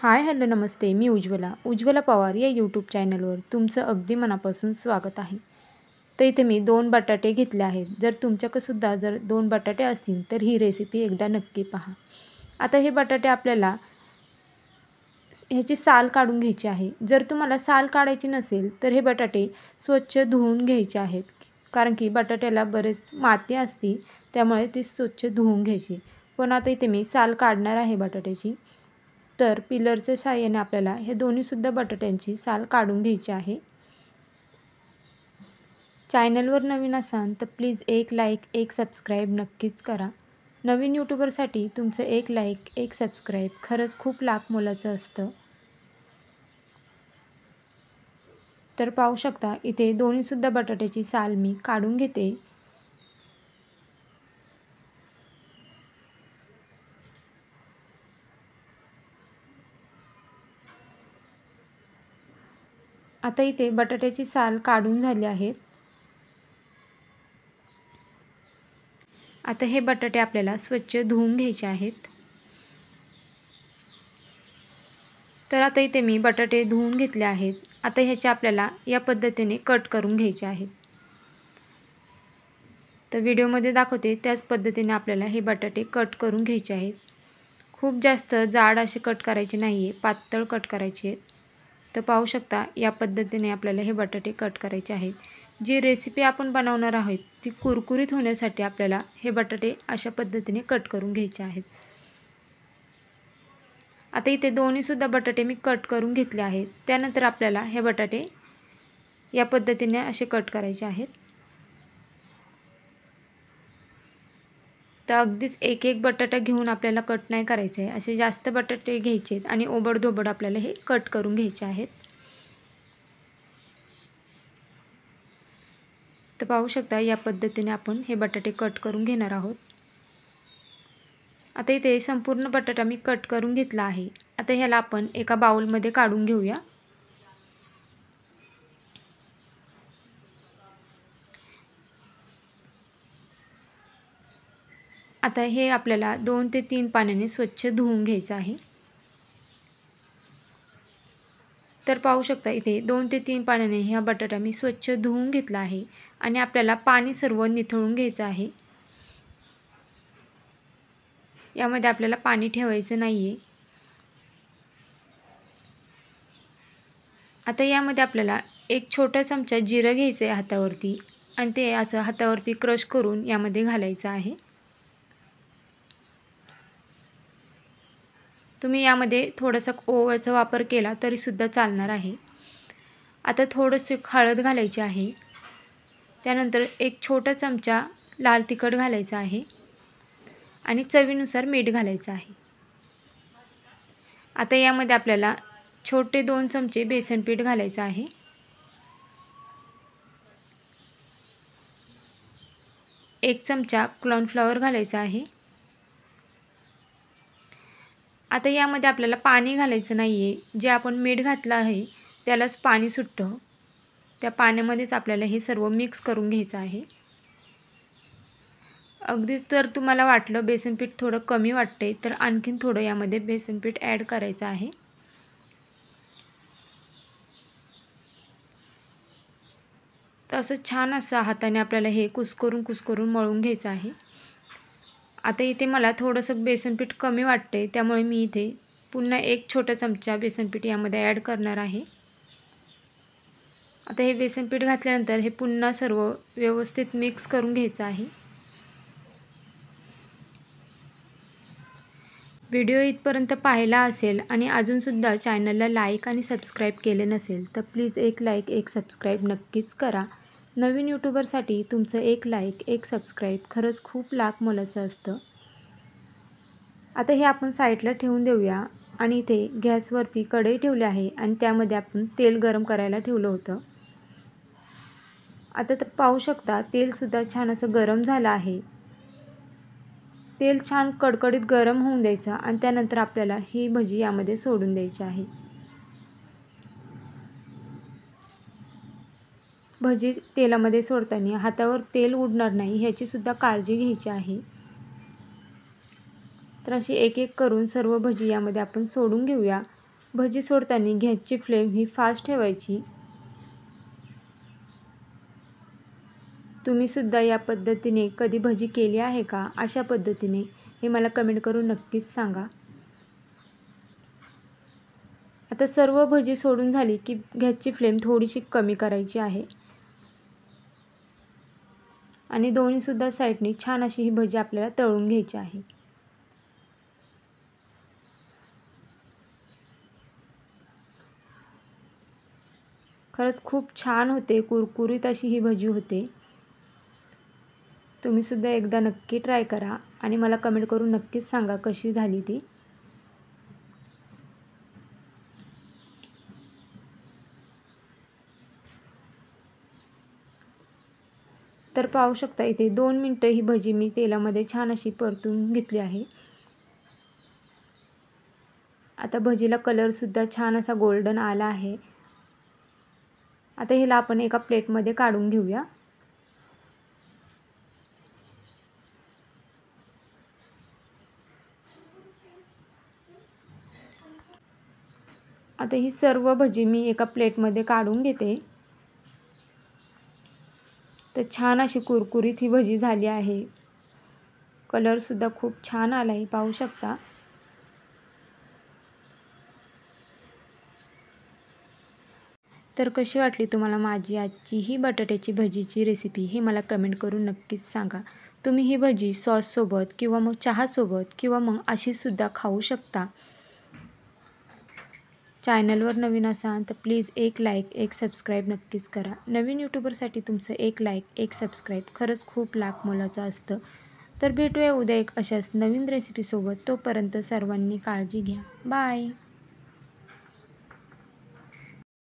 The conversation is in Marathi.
हाय हॅलो नमस्ते. मी उज्ज्वला पवार या यूट्यूब चॅनलवर तुमचं अगदी मनापासून स्वागत आहे. तर इथे मी 2 बटाटे घेतले आहेत. जर तुमच्याकडे जर 2 बटाटे असतील तर ही रेसिपी एकदा नक्की पहा. आता हे बटाटे आपल्याला ह्याची साल काढून घ्यायची आहे. जर तुम्हाला साल काढायची नसेल तर हे बटाटे स्वच्छ धुवून घ्यायचे आहेत. कारण की बटाट्याला बरेच माती असते, त्यामुळे ती स्वच्छ धुवून घ्यायची. पण आता इथे मी साल काढणार आहे बटाट्याची. तर पिलरच्या साहाय्याने आपल्याला हे दोन्हीसुद्धा बटाट्यांची साल काढून घ्यायची आहे. चॅनलवर नवीन असाल तर प्लीज एक लाईक, एक सबस्क्राईब नक्कीच करा. नवीन यूट्यूबरसाठी तुमचं एक लाईक, एक सबस्क्राईब खरंच खूप लाख मोलाचं असतं. तर पाहू शकता इथे दोन्हीसुद्धा बटाट्याची साल मी काढून घेते. आता इथे बटाट्याची साल काढून झाली आहेत. आता हे बटाटे आपल्याला स्वच्छ धुवून घ्यायचे आहेत. तर आता इथे मी बटाटे धुवून घेतले आहेत. आता ह्याचे आपल्याला या पद्धतीने कट करून घ्यायचे आहेत. तर व्हिडिओमध्ये दाखवते त्याच पद्धतीने आपल्याला हे बटाटे कट करून घ्यायचे आहेत. खूप जास्त जाड असे कट करायचे नाही आहे, पातळ कट करायचे आहेत. तर पाहू शकता या पद्धतीने आपल्याला हे बटाटे कट करायचे आहेत. जी रेसिपी आपण बनवणार आहोत ती कुरकुरीत होण्यासाठी आपल्याला हे बटाटे अशा पद्धतीने कट करून घ्यायचे आहेत. आता इथे दोन्हीसुद्धा बटाटे मी कट करून घेतले आहेत. त्यानंतर आपल्याला हे बटाटे या पद्धतीने असे कट करायचे आहेत. तर अगदीच एक एक बटाटा घेऊन आपल्याला कट नाही करायचं आहे. असे जास्त बटाटे घ्यायचे आहेत आणि ओबडधोबड आपल्याला हे कट करून घ्यायचे आहेत. तर पाहू शकता या पद्धतीने आपण हे बटाटे कट करून घेणार आहोत. आता इथे संपूर्ण बटाटा मी कट करून घेतला आहे. आता ह्याला आपण एका बाउलमध्ये काढून घेऊया. आता हे आपल्याला 2 ते 3 पाण्याने स्वच्छ धुवून घ्यायचं आहे. तर पाहू शकता इथे 2 ते 3 पाण्याने हा बटाटा मी स्वच्छ धुवून घेतला आहे आणि आपल्याला पाणी सर्व निथळून घ्यायचं आहे. यामध्ये आपल्याला पाणी ठेवायचं नाही आहे. आता यामध्ये आपल्याला एक छोटा चमचा जिरं घ्यायचं आहे हातावरती आणि ते असं हातावरती क्रश करून यामध्ये घालायचं आहे. तुम्ही यामध्ये थोडासा ओव्याचा वापर केला तरीसुद्धा चालणार आहे. आता थोडंसं हळद घालायची आहे. त्यानंतर एक छोटा चमचा लाल तिखट घालायचं आहे आणि चवीनुसार मीठ घालायचं आहे. आता यामध्ये आपल्याला छोटे 2 चमचे बेसन पीठ घालायचं आहे. एक चमचा कॉर्नफ्लॉवर घालायचा आहे. आता यामध्ये आपल्याला पाणी घालायचं नाही आहे. जे आपण मीठ घातलं आहे त्यालाच पाणी सुटतं. त्या पाण्यामध्येच आपल्याला हे सर्व मिक्स करून घ्यायचं आहे. अगदीच जर तुम्हाला वाटलं बेसन पीठ थोडं कमी वाटते तर आणखीन थोडं यामध्ये बेसन पीठ ॲड करायचं आहे. तर असं छान असं हाताने आपल्याला हे कुस्करून मळून घ्यायचं आहे. आता इथे मला थोडंसं बेसन पीठ कमी वाटते, त्यामुळे मी इथे पुन्हा एक छोटा चमचा बेसन पीठ यामध्ये ॲड करणार आहे. आता हे बेसन पीठ घातल्यानंतर हे पुन्हा सर्व व्यवस्थित मिक्स करून घ्यायचं आहे. व्हिडिओ इथपर्यंत पाहिला असेल आणि अजूनसुद्धा चॅनलला लाईक आणि सबस्क्राईब केले नसेल तर प्लीज एक लाईक, एक सबस्क्राईब नक्कीच करा. नवीन यूट्यूबरसाठी तुमचं एक लाईक, एक सबस्क्राईब खरंच खूप लाख मोलाचं असतं. आता हे आपण साईडला ठेवून देऊया आणि इथे गॅसवरती कढई ठेवली आहे आणि त्यामध्ये आपण तेल गरम करायला ठेवलं होतं. आता तर पाहू शकता तेलसुद्धा छान असं गरम झालं आहे. तेल छान कडकडीत गरम होऊन द्यायचं आणि त्यानंतर आपल्याला ही भजी यामध्ये सोडून द्यायची आहे. भजी तेलामध्ये सोडताना हातावर तेल उडणार नाही ह्याचीसुद्धा काळजी घ्यायची आहे. तर अशी एक एक करून सर्व भजी यामध्ये आपण सोडून घेऊया भजी सोडताना गॅसची फ्लेम ही फास्ट ठेवायची. तुम्हीसुद्धा या पद्धतीने कधी भजी केली आहे का? अशा पद्धतीने हे मला कमेंट करून नक्कीच सांगा. आता सर्व भजी सोडून झाली की गॅसची फ्लेम थोडीशी कमी करायची आहे आणि दोन्हीसुद्धा साईडनी छान अशी ही भजी आपल्याला तळून घ्यायची आहे. खरंच खूप छान होते, कुरकुरीत अशी ही भजी होते. तुम्हीसुद्धा एकदा नक्की ट्राय करा आणि मला कमेंट करून नक्कीच सांगा कशी झाली ती. तर पाहू शकता इथे 2 मिनिटं ही भजी मी तेलामध्ये छान अशी परतून घेतली आहे. आता भजीला कलरसुद्धा छान असा गोल्डन आला आहे. आता हिला आपण एका प्लेटमध्ये काढून घेऊया. आता ही सर्व भजी मी एका प्लेटमध्ये काढून घेते. तर छान अशी कुरकुरीत ही भजी झाली आहे. कलरसुद्धा खूप छान आला आहे, पाहू शकता. तर कशी वाटली तुम्हाला माझी आजची ही बटाट्याची भजीची रेसिपी हे मला कमेंट करून नक्कीच सांगा. तुम्ही ही भजी सॉससोबत किंवा मग चहासोबत किंवा मग अशीसुद्धा खाऊ शकता. चॅनलवर नवीन असाल तर प्लीज एक लाईक, एक सबस्क्राईब नक्कीच करा. नवीन यूट्यूबरसाठी तुमचं एक लाईक, एक सबस्क्राईब खरंच खूप लाख मोलाचं असतं. तर भेटूया उद्या एक अशाच नवीन रेसिपीसोबत. तोपर्यंत सर्वांनी काळजी घ्या. बाय.